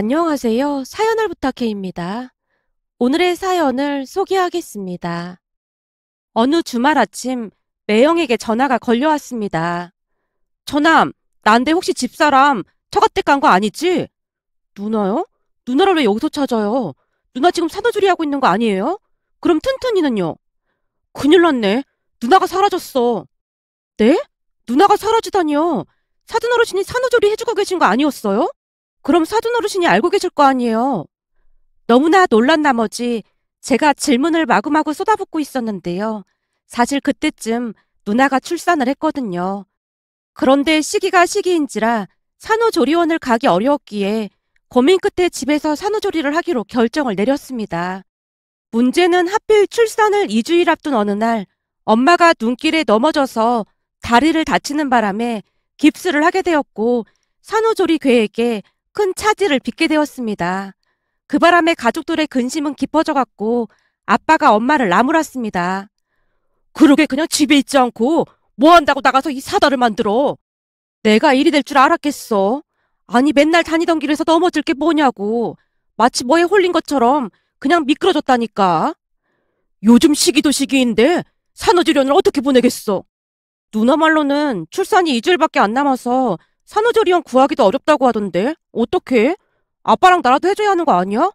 안녕하세요. 사연을 부탁해입니다. 오늘의 사연을 소개하겠습니다. 어느 주말 아침 매형에게 전화가 걸려왔습니다. 처남, 난데 혹시 집사람 처갓댁 간 거 아니지? 누나요? 누나를 왜 여기서 찾아요? 누나 지금 산후조리 하고 있는 거 아니에요? 그럼 튼튼이는요? 큰일 났네. 누나가 사라졌어. 네? 누나가 사라지다니요? 사돈어르신이 산후조리 해주고 계신 거 아니었어요? 그럼 사돈어르신이 알고 계실 거 아니에요? 너무나 놀란 나머지 제가 질문을 마구마구 쏟아붓고 있었는데요. 사실 그때쯤 누나가 출산을 했거든요. 그런데 시기가 시기인지라 산후조리원을 가기 어려웠기에 고민 끝에 집에서 산후조리를 하기로 결정을 내렸습니다. 문제는 하필 출산을 2주일 앞둔 어느 날 엄마가 눈길에 넘어져서 다리를 다치는 바람에 깁스를 하게 되었고 산후조리 계획에 큰 차질을 빚게 되었습니다. 그 바람에 가족들의 근심은 깊어져 갔고 아빠가 엄마를 나무랐습니다. 그러게 그냥 집에 있지 않고 뭐 한다고 나가서 이 사다를 만들어. 내가 일이 될 줄 알았겠어. 아니 맨날 다니던 길에서 넘어질 게 뭐냐고. 마치 뭐에 홀린 것처럼 그냥 미끄러졌다니까. 요즘 시기도 시기인데 산후조리원을 어떻게 보내겠어. 누나 말로는 출산이 2주일밖에 안 남아서 산후조리원 구하기도 어렵다고 하던데 어떡해? 아빠랑 나라도 해줘야 하는 거 아니야?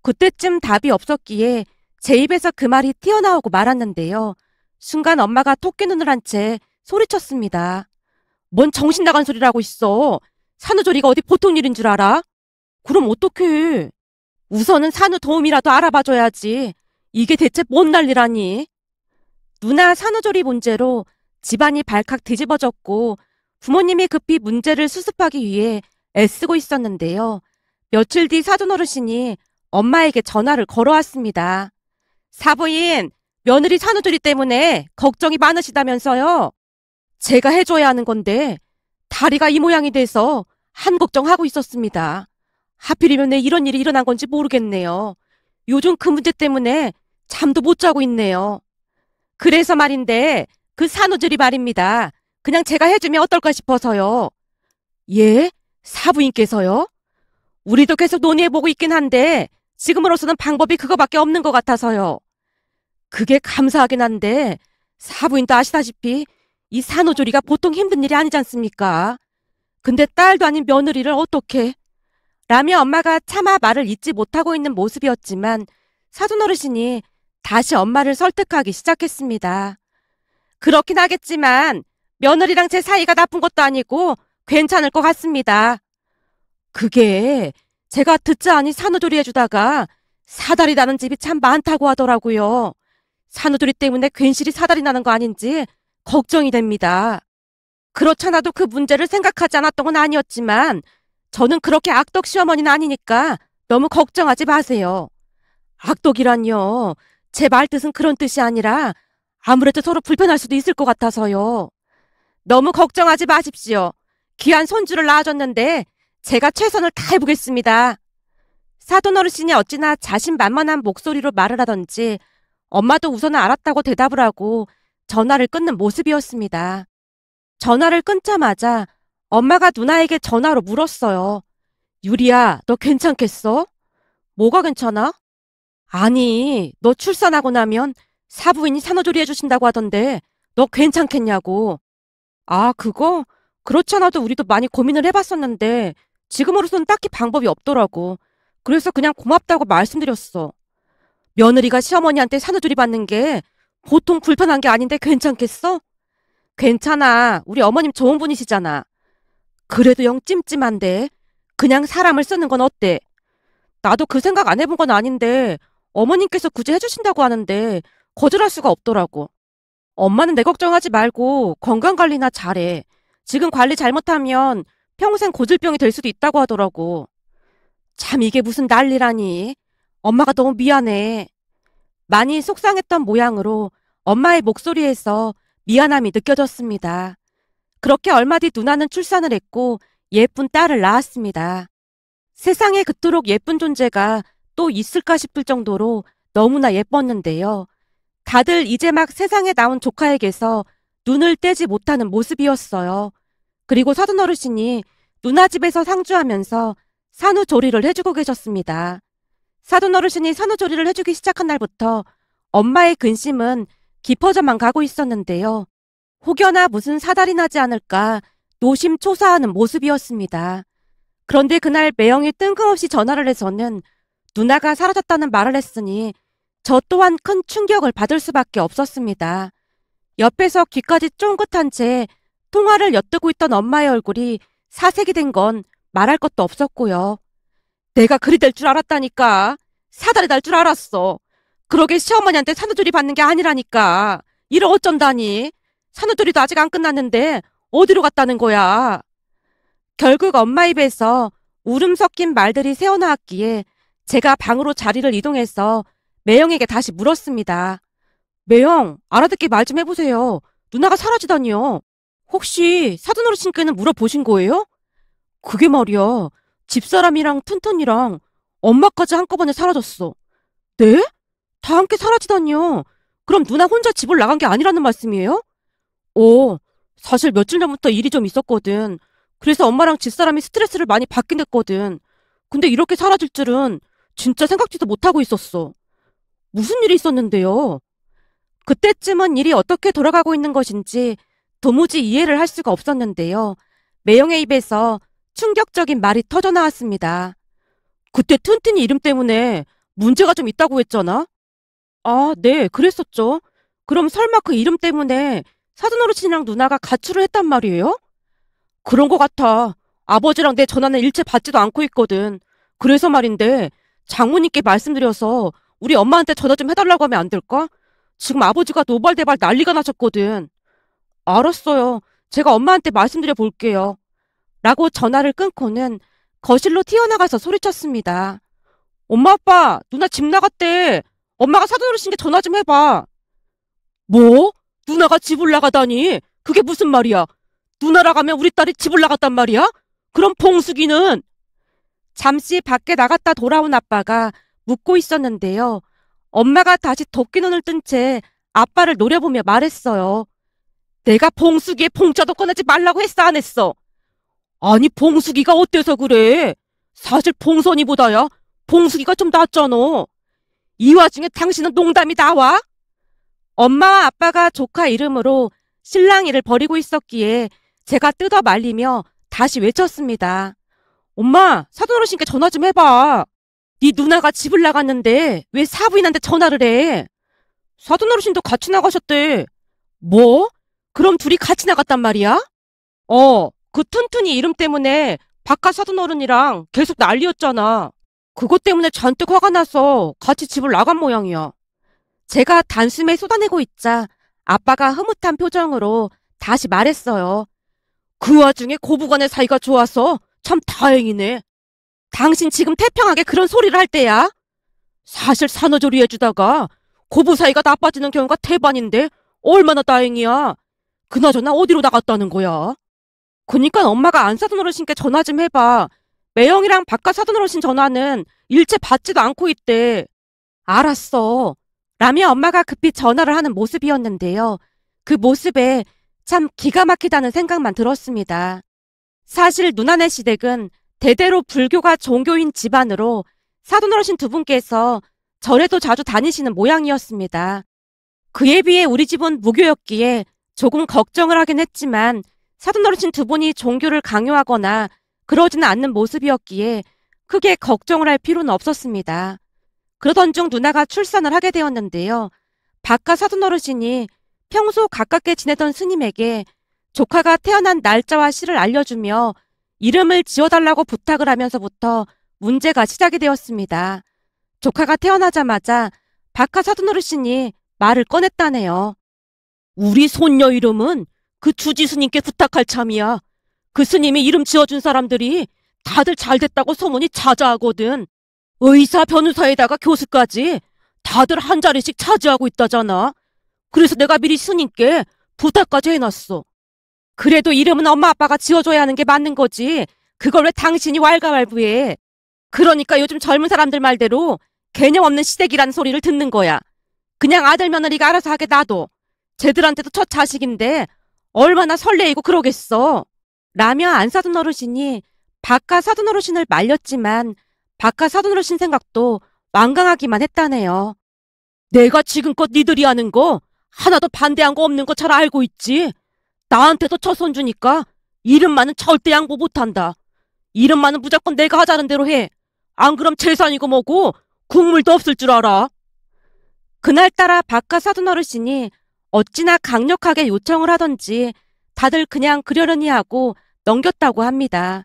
그때쯤 답이 없었기에 제 입에서 그 말이 튀어나오고 말았는데요. 순간 엄마가 토끼 눈을 한 채 소리쳤습니다. 뭔 정신 나간 소리를 하고 있어. 산후조리가 어디 보통 일인 줄 알아? 그럼 어떡해. 우선은 산후 도우미라도 알아봐줘야지. 이게 대체 뭔 난리라니. 누나 산후조리 문제로 집안이 발칵 뒤집어졌고 부모님이 급히 문제를 수습하기 위해 애쓰고 있었는데요. 며칠 뒤 사돈어르신이 엄마에게 전화를 걸어왔습니다. 사부인, 며느리 산후조리 때문에 걱정이 많으시다면서요. 제가 해줘야 하는 건데 다리가 이 모양이 돼서 한 걱정하고 있었습니다. 하필이면 왜 이런 일이 일어난 건지 모르겠네요. 요즘 그 문제 때문에 잠도 못 자고 있네요. 그래서 말인데 그 산후조리 말입니다. 그냥 제가 해주면 어떨까 싶어서요. 예? 사부인께서요? 우리도 계속 논의해보고 있긴 한데 지금으로서는 방법이 그거밖에 없는 것 같아서요. 그게 감사하긴 한데 사부인도 아시다시피 이 산후조리가 보통 힘든 일이 아니지 않습니까? 근데 딸도 아닌 며느리를 어떻게? 라며 엄마가 차마 말을 잇지 못하고 있는 모습이었지만 사돈어르신이 다시 엄마를 설득하기 시작했습니다. 그렇긴 하겠지만 며느리랑 제 사이가 나쁜 것도 아니고 괜찮을 것 같습니다. 그게 제가 듣자 하니 산후조리 해주다가 사달이 나는 집이 참 많다고 하더라고요. 산후조리 때문에 괜시리 사달이 나는 거 아닌지 걱정이 됩니다. 그렇잖아도 그 문제를 생각하지 않았던 건 아니었지만 저는 그렇게 악덕 시어머니는 아니니까 너무 걱정하지 마세요. 악덕이란요. 제 말뜻은 그런 뜻이 아니라 아무래도 서로 불편할 수도 있을 것 같아서요. 너무 걱정하지 마십시오. 귀한 손주를 낳아줬는데 제가 최선을 다해보겠습니다. 사돈어르신이 어찌나 자신만만한 목소리로 말을 하던지 엄마도 우선은 알았다고 대답을 하고 전화를 끊는 모습이었습니다. 전화를 끊자마자 엄마가 누나에게 전화로 물었어요. 유리야, 너 괜찮겠어? 뭐가 괜찮아? 아니, 너 출산하고 나면 사부인이 산후조리 해주신다고 하던데 너 괜찮겠냐고. 아, 그거? 그렇지 않아도 우리도 많이 고민을 해봤었는데 지금으로서는 딱히 방법이 없더라고. 그래서 그냥 고맙다고 말씀드렸어. 며느리가 시어머니한테 산후조리 받는 게 보통 불편한 게 아닌데 괜찮겠어? 괜찮아. 우리 어머님 좋은 분이시잖아. 그래도 영 찜찜한데 그냥 사람을 쓰는 건 어때? 나도 그 생각 안 해본 건 아닌데 어머님께서 굳이 해주신다고 하는데 거절할 수가 없더라고. 엄마는 내 걱정하지 말고 건강관리나 잘해. 지금 관리 잘못하면 평생 고질병이 될 수도 있다고 하더라고. 참 이게 무슨 난리라니. 엄마가 너무 미안해. 많이 속상했던 모양으로 엄마의 목소리에서 미안함이 느껴졌습니다. 그렇게 얼마 뒤 누나는 출산을 했고 예쁜 딸을 낳았습니다. 세상에 그토록 예쁜 존재가 또 있을까 싶을 정도로 너무나 예뻤는데요. 다들 이제 막 세상에 나온 조카에게서 눈을 떼지 못하는 모습이었어요. 그리고 사돈어르신이 누나 집에서 상주하면서 산후조리를 해주고 계셨습니다. 사돈 어르신이 산후조리를 해주기 시작한 날부터 엄마의 근심은 깊어져만 가고 있었는데요. 혹여나 무슨 사달이 나지 않을까 노심초사하는 모습이었습니다. 그런데 그날 매형이 뜬금없이 전화를 해서는 누나가 사라졌다는 말을 했으니 저 또한 큰 충격을 받을 수밖에 없었습니다. 옆에서 귀까지 쫑긋한 채 통화를 엿듣고 있던 엄마의 얼굴이 사색이 된 건 말할 것도 없었고요. 내가 그리 될 줄 알았다니까. 사달이 날 줄 알았어. 그러게 시어머니한테 산후조리 받는 게 아니라니까. 이를 어쩐다니. 산후조리도 아직 안 끝났는데 어디로 갔다는 거야. 결국 엄마 입에서 울음 섞인 말들이 새어나왔기에 제가 방으로 자리를 이동해서 매형에게 다시 물었습니다. 매형, 알아듣게 말 좀 해보세요. 누나가 사라지다니요. 혹시 사돈 어르신께는 물어보신 거예요? 그게 말이야. 집사람이랑 튼튼이랑 엄마까지 한꺼번에 사라졌어. 네? 다 함께 사라지다니요. 그럼 누나 혼자 집을 나간 게 아니라는 말씀이에요? 사실 며칠 전부터 일이 좀 있었거든. 그래서 엄마랑 집사람이 스트레스를 많이 받긴 했거든. 근데 이렇게 사라질 줄은 진짜 생각지도 못하고 있었어. 무슨 일이 있었는데요? 그때쯤은 일이 어떻게 돌아가고 있는 것인지 도무지 이해를 할 수가 없었는데요. 매형의 입에서 충격적인 말이 터져 나왔습니다. 그때 튼튼이 이름 때문에 문제가 좀 있다고 했잖아? 아, 네, 그랬었죠. 그럼 설마 그 이름 때문에 사돈어르신이랑 누나가 가출을 했단 말이에요? 그런 것 같아. 아버지랑 내 전화는 일체 받지도 않고 있거든. 그래서 말인데 장모님께 말씀드려서 우리 엄마한테 전화 좀 해달라고 하면 안 될까? 지금 아버지가 노발대발 난리가 나셨거든. 알았어요. 제가 엄마한테 말씀드려 볼게요. 라고 전화를 끊고는 거실로 튀어나가서 소리쳤습니다. 엄마, 아빠, 누나 집 나갔대. 엄마가 사돈어르신께 전화 좀 해봐. 뭐? 누나가 집을 나가다니? 그게 무슨 말이야? 누나라 가면 우리 딸이 집을 나갔단 말이야? 그럼 봉숙이는? 잠시 밖에 나갔다 돌아온 아빠가 묻고 있었는데요. 엄마가 다시 도끼눈을 뜬 채 아빠를 노려보며 말했어요. 내가 봉숙이의 봉자도 꺼내지 말라고 했어, 안 했어? 아니, 봉숙이가 어때서 그래? 사실 봉선이보다야 봉숙이가 좀 낫잖아. 이 와중에 당신은 농담이 나와? 엄마와 아빠가 조카 이름으로 실랑이를 벌이고 있었기에 제가 뜯어 말리며 다시 외쳤습니다. 엄마, 사돈어르신께 전화 좀 해봐. 네 누나가 집을 나갔는데 왜 사부인한테 전화를 해? 사돈어르신도 같이 나가셨대. 뭐? 그럼 둘이 같이 나갔단 말이야? 그 튼튼이 이름 때문에 바깥 사돈어른이랑 계속 난리였잖아. 그것 때문에 잔뜩 화가 나서 같이 집을 나간 모양이야. 제가 단숨에 쏟아내고 있자 아빠가 흐뭇한 표정으로 다시 말했어요. 그 와중에 고부간의 사이가 좋아서 참 다행이네. 당신 지금 태평하게 그런 소리를 할 때야? 사실 산후조리 해주다가 고부 사이가 나빠지는 경우가 대반인데 얼마나 다행이야. 그나저나 어디로 나갔다는 거야? 그니까 엄마가 안 사돈어르신께 전화 좀 해봐. 매형이랑 바깥 사돈어르신 전화는 일체 받지도 않고 있대. 알았어. 라며 엄마가 급히 전화를 하는 모습이었는데요. 그 모습에 참 기가 막히다는 생각만 들었습니다. 사실 누나네 시댁은 대대로 불교가 종교인 집안으로 사돈어르신 두 분께서 절에도 자주 다니시는 모양이었습니다. 그에 비해 우리 집은 무교였기에 조금 걱정을 하긴 했지만 사돈어르신 두 분이 종교를 강요하거나 그러지는 않는 모습이었기에 크게 걱정을 할 필요는 없었습니다. 그러던 중 누나가 출산을 하게 되었는데요. 바깥 사돈어르신이 평소 가깝게 지내던 스님에게 조카가 태어난 날짜와 시를 알려주며 이름을 지어달라고 부탁을 하면서부터 문제가 시작이 되었습니다. 조카가 태어나자마자 바깥 사돈어르신이 말을 꺼냈다네요. 우리 손녀 이름은 그 주지 스님께 부탁할 참이야. 그 스님이 이름 지어준 사람들이 다들 잘됐다고 소문이 자자하거든. 의사, 변호사에다가 교수까지 다들 한 자리씩 차지하고 있다잖아. 그래서 내가 미리 스님께 부탁까지 해놨어. 그래도 이름은 엄마 아빠가 지어줘야 하는 게 맞는 거지. 그걸 왜 당신이 왈가왈부해. 그러니까 요즘 젊은 사람들 말대로 개념 없는 시댁이라는 소리를 듣는 거야. 그냥 아들 며느리가 알아서 하게 놔둬. 쟤들한테도 첫 자식인데 얼마나 설레이고 그러겠어. 라며 안 사돈 어르신이 바깥 사돈 어르신을 말렸지만 바깥 사돈 어르신 생각도 완강하기만 했다네요. 내가 지금껏 니들이 하는 거 하나도 반대한 거 없는 거 잘 알고 있지. 나한테도 처손 주니까 이름만은 절대 양보 못한다. 이름만은 무조건 내가 하자는 대로 해. 안 그럼 재산이고 뭐고 국물도 없을 줄 알아. 그날따라 바깥 사돈 어르신이 어찌나 강력하게 요청을 하던지 다들 그냥 그러려니 하고 넘겼다고 합니다.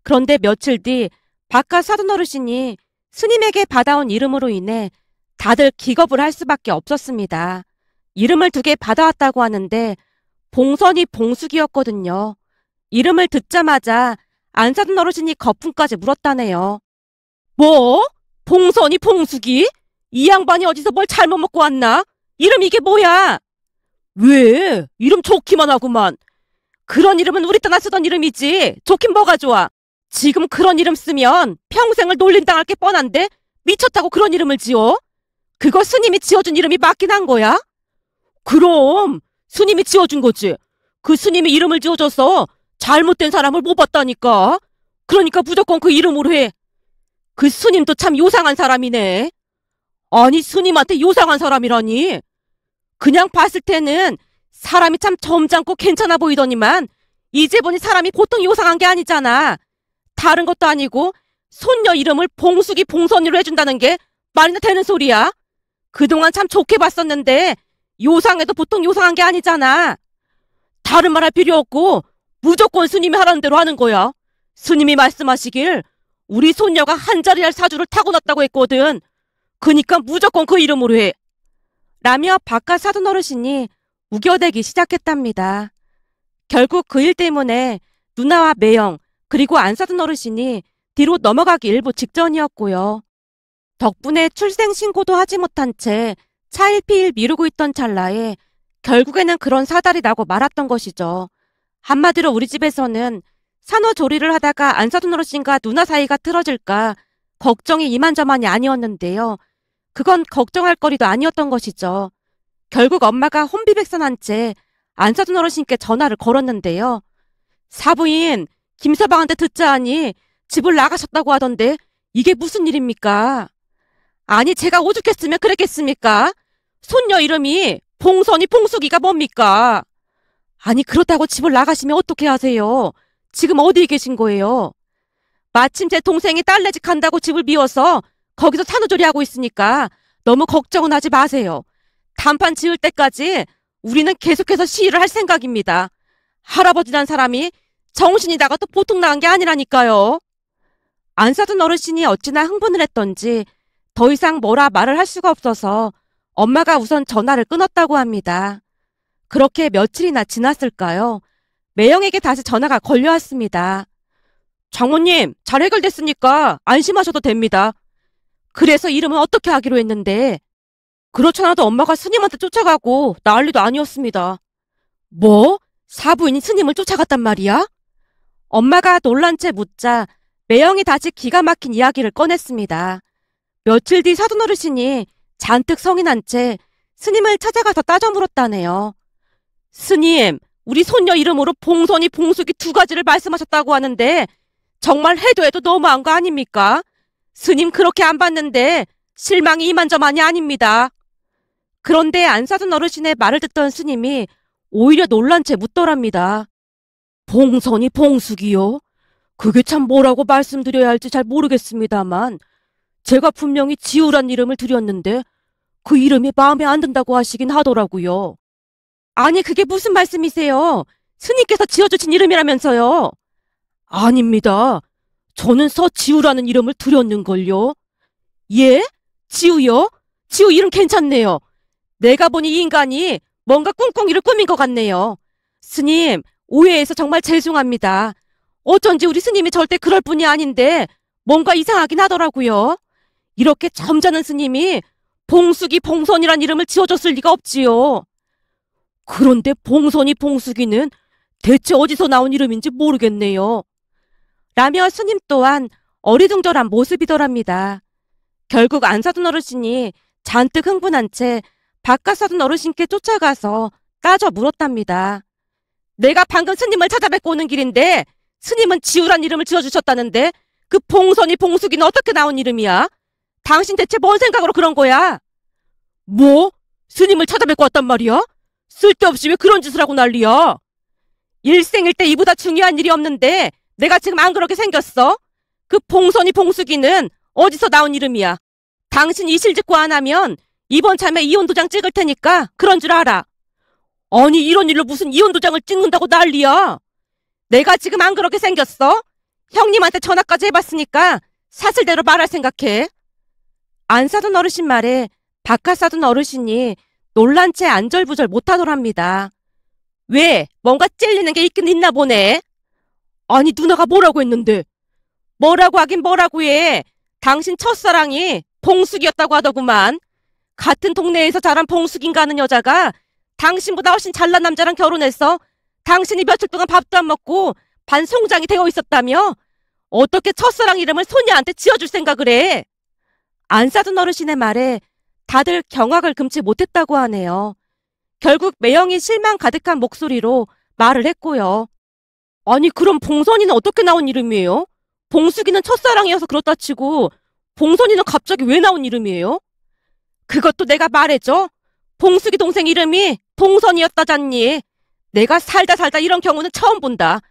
그런데 며칠 뒤 바깥 사돈 어르신이 스님에게 받아온 이름으로 인해 다들 기겁을 할 수밖에 없었습니다. 이름을 2개 받아왔다고 하는데 봉선이 봉숙이었거든요. 이름을 듣자마자 안사돈 어르신이 거품까지 물었다네요. 뭐? 봉선이 봉숙이? 이 양반이 어디서 뭘 잘못 먹고 왔나? 이름 이게 뭐야? 왜? 이름 좋기만 하구만. 그런 이름은 우리 때나 쓰던 이름이지. 좋긴 뭐가 좋아. 지금 그런 이름 쓰면 평생을 놀림당할 게 뻔한데 미쳤다고 그런 이름을 지어? 그거 스님이 지어준 이름이 맞긴 한 거야? 그럼 스님이 지어준 거지. 그 스님이 이름을 지어줘서 잘못된 사람을 못 봤다니까. 그러니까 무조건 그 이름으로 해. 그 스님도 참 요상한 사람이네. 아니 스님한테 요상한 사람이라니. 그냥 봤을 때는 사람이 참 점잖고 괜찮아 보이더니만 이제 보니 사람이 보통 요상한 게 아니잖아. 다른 것도 아니고 손녀 이름을 봉숙이 봉선이로 해준다는 게 말이나 되는 소리야? 그동안 참 좋게 봤었는데 요상해도 보통 요상한 게 아니잖아. 다른 말 할 필요 없고 무조건 스님이 하라는 대로 하는 거야. 스님이 말씀하시길 우리 손녀가 한 자리 할 사주를 타고났다고 했거든. 그니까 무조건 그 이름으로 해. 라며 바깥 사돈 어르신이 우겨대기 시작했답니다. 결국 그 일 때문에 누나와 매영 그리고 안사돈 어르신이 뒤로 넘어가기 일보 직전이었고요. 덕분에 출생신고도 하지 못한 채 차일피일 미루고 있던 찰나에 결국에는 그런 사달이 나고 말았던 것이죠. 한마디로 우리 집에서는 산후조리를 하다가 안사돈 어르신과 누나 사이가 틀어질까 걱정이 이만저만이 아니었는데요. 그건 걱정할 거리도 아니었던 것이죠. 결국 엄마가 혼비백산한 채 안사돈 어르신께 전화를 걸었는데요. 사부인, 김서방한테 듣자 하니 집을 나가셨다고 하던데 이게 무슨 일입니까? 아니 제가 오죽했으면 그랬겠습니까? 손녀 이름이 봉선이 봉숙이가 뭡니까? 아니 그렇다고 집을 나가시면 어떻게 하세요? 지금 어디에 계신 거예요? 마침 제 동생이 딸내집 간다고 집을 비워서 거기서 산후조리하고 있으니까 너무 걱정은 하지 마세요. 단판 지을 때까지 우리는 계속해서 시위를 할 생각입니다. 할아버지란 사람이 정신이 나가도 보통 나간 게 아니라니까요. 안사돈 어르신이 어찌나 흥분을 했던지 더 이상 뭐라 말을 할 수가 없어서 엄마가 우선 전화를 끊었다고 합니다. 그렇게 며칠이나 지났을까요? 매영에게 다시 전화가 걸려왔습니다. 장모님, 잘 해결됐으니까 안심하셔도 됩니다. 그래서 이름은 어떻게 하기로 했는데 그렇잖아도 엄마가 스님한테 쫓아가고 난리도 아니었습니다. 뭐? 사부인이 스님을 쫓아갔단 말이야? 엄마가 놀란 채 묻자 매영이 다시 기가 막힌 이야기를 꺼냈습니다. 며칠 뒤 사돈 어르신이 잔뜩 성이 난 채 스님을 찾아가서 따져 물었다네요. 스님, 우리 손녀 이름으로 봉선이 봉숙이 2가지를 말씀하셨다고 하는데 정말 해도 너무한 거 아닙니까? 스님 그렇게 안 봤는데 실망이 이만저만이 아닙니다. 그런데 안사돈 어르신의 말을 듣던 스님이 오히려 놀란 채 묻더랍니다. 봉선이 봉숙이요? 그게 참 뭐라고 말씀드려야 할지 잘 모르겠습니다만 제가 분명히 지우란 이름을 드렸는데 그 이름이 마음에 안 든다고 하시긴 하더라고요. 아니 그게 무슨 말씀이세요? 스님께서 지어주신 이름이라면서요. 아닙니다. 저는 서지우라는 이름을 드렸는걸요. 예? 지우요? 지우 이름 괜찮네요. 내가 보니 이 인간이 뭔가 꿍꿍이를 꾸민 것 같네요. 스님, 오해해서 정말 죄송합니다. 어쩐지 우리 스님이 절대 그럴 분이 아닌데 뭔가 이상하긴 하더라고요. 이렇게 점잖은 스님이 봉숙이 봉선이란 이름을 지어줬을 리가 없지요. 그런데 봉선이 봉숙이는 대체 어디서 나온 이름인지 모르겠네요. 라며 스님 또한 어리둥절한 모습이더랍니다. 결국 안사돈 어르신이 잔뜩 흥분한 채 바깥 사돈 어르신께 쫓아가서 따져 물었답니다. 내가 방금 스님을 찾아뵙고 오는 길인데 스님은 지우란 이름을 지어주셨다는데 그 봉선이 봉숙이는 어떻게 나온 이름이야? 당신 대체 뭔 생각으로 그런 거야? 뭐? 스님을 찾아뵙고 왔단 말이야? 쓸데없이 왜 그런 짓을 하고 난리야? 일생일대 이보다 중요한 일이 없는데 내가 지금 안 그렇게 생겼어? 그 봉선이 봉숙이는 어디서 나온 이름이야? 당신 이실직고 안 하면 이번 참에 이혼도장 찍을 테니까 그런 줄 알아. 아니 이런 일로 무슨 이혼도장을 찍는다고 난리야? 내가 지금 안 그렇게 생겼어? 형님한테 전화까지 해봤으니까 사슬대로 말할 생각해. 안 사둔 어르신 말에 바깥 사둔 어르신이 놀란 채 안절부절 못하더랍니다. 왜? 뭔가 찔리는 게 있긴 있나 보네. 아니 누나가 뭐라고 했는데? 뭐라고 하긴 뭐라고 해. 당신 첫사랑이 봉숙이었다고 하더구만. 같은 동네에서 자란 봉숙인가 하는 여자가 당신보다 훨씬 잘난 남자랑 결혼해서 당신이 며칠 동안 밥도 안 먹고 반송장이 되어 있었다며? 어떻게 첫사랑 이름을 소녀한테 지어줄 생각을 해? 안 사둔 어르신의 말에 다들 경악을 금치 못했다고 하네요. 결국 매형이 실망 가득한 목소리로 말을 했고요. 아니 그럼 봉선이는 어떻게 나온 이름이에요? 봉숙이는 첫사랑이어서 그렇다 치고 봉선이는 갑자기 왜 나온 이름이에요? 그것도 내가 말해줘. 봉숙이 동생 이름이 봉선이었다잖니. 내가 살다 이런 경우는 처음 본다.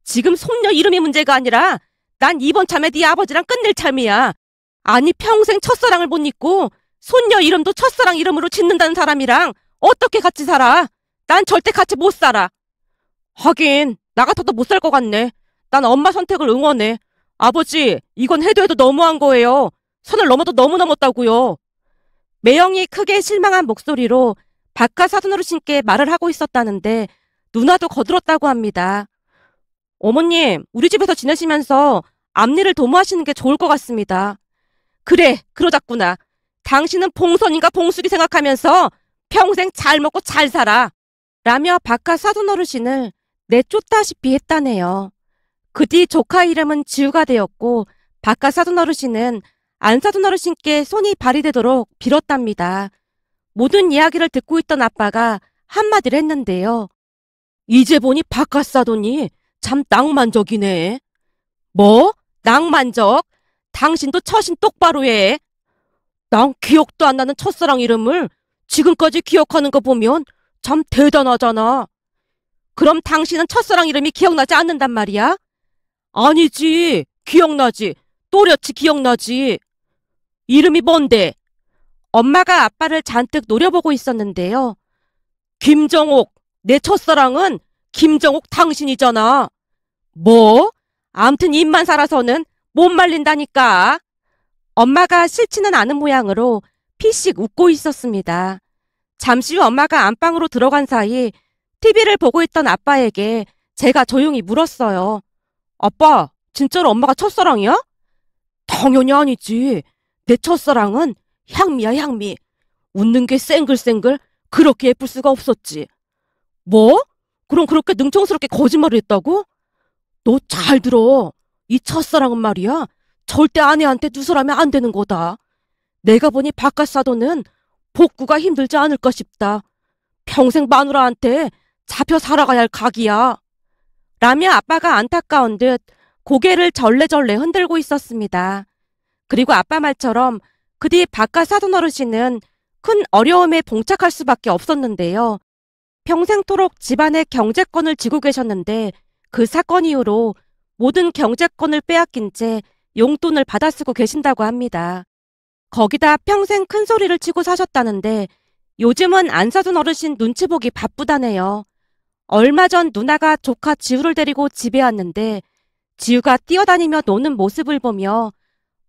지금 손녀 이름이 문제가 아니라 난 이번 참에 네 아버지랑 끝낼 참이야. 아니 평생 첫사랑을 못 잊고 손녀 이름도 첫사랑 이름으로 짓는다는 사람이랑 어떻게 같이 살아? 난 절대 같이 못 살아. 하긴 나 같아도 못 살 것 같네. 난 엄마 선택을 응원해. 아버지 이건 해도 너무한 거예요. 선을 넘어도 너무 넘었다고요. 매형이 크게 실망한 목소리로 박하 사돈어르신께 말을 하고 있었다는데 누나도 거들었다고 합니다. 어머님 우리 집에서 지내시면서 앞일을 도모하시는 게 좋을 것 같습니다. 그래 그러자꾸나. 당신은 봉선인가 봉숙이 생각하면서 평생 잘 먹고 잘 살아. 라며 박하 사돈어르신을 내쫓다시피 했다네요. 그 뒤 조카 이름은 지우가 되었고 박하 사돈어르신은 안 사돈어르신께 손이 발휘되도록 빌었답니다. 모든 이야기를 듣고 있던 아빠가 한마디를 했는데요. 이제 보니 박하 사돈이 참 낭만적이네. 뭐? 낭만적? 당신도 처신 똑바로 해. 난 기억도 안 나는 첫사랑 이름을 지금까지 기억하는 거 보면 참 대단하잖아. 그럼 당신은 첫사랑 이름이 기억나지 않는단 말이야? 아니지. 기억나지. 또렷이 기억나지. 이름이 뭔데? 엄마가 아빠를 잔뜩 노려보고 있었는데요. 김정옥. 내 첫사랑은 김정옥 당신이잖아. 뭐? 암튼 입만 살아서는 못 말린다니까. 엄마가 싫지는 않은 모양으로 피식 웃고 있었습니다. 잠시 후 엄마가 안방으로 들어간 사이 TV를 보고 있던 아빠에게 제가 조용히 물었어요. 아빠, 진짜로 엄마가 첫사랑이야? 당연히 아니지. 내 첫사랑은 향미야, 향미. 웃는 게 쌩글쌩글 그렇게 예쁠 수가 없었지. 뭐? 그럼 그렇게 능청스럽게 거짓말을 했다고? 너 잘 들어. 이 첫사랑은 말이야. 절대 아내한테 누설하면 안 되는 거다. 내가 보니 바깥 사돈은 복구가 힘들지 않을까 싶다. 평생 마누라한테 잡혀 살아가야 할 각이야. 라며 아빠가 안타까운 듯 고개를 절레절레 흔들고 있었습니다. 그리고 아빠 말처럼 그 뒤 바깥 사돈어르신은 큰 어려움에 봉착할 수밖에 없었는데요. 평생토록 집안의 경제권을 쥐고 계셨는데 그 사건 이후로 모든 경제권을 빼앗긴 채 용돈을 받아 쓰고 계신다고 합니다. 거기다 평생 큰 소리를 치고 사셨다는데 요즘은 안 사둔 어르신 눈치 보기 바쁘다네요. 얼마 전 누나가 조카 지우를 데리고 집에 왔는데 지우가 뛰어다니며 노는 모습을 보며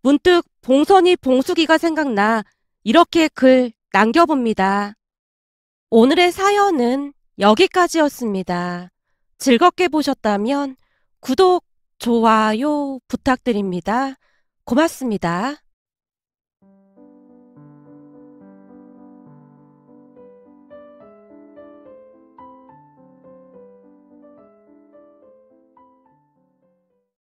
문득 봉선이 봉숙이가 생각나 이렇게 글 남겨봅니다. 오늘의 사연은 여기까지였습니다. 즐겁게 보셨다면 구독, 좋아요 부탁드립니다. 고맙습니다.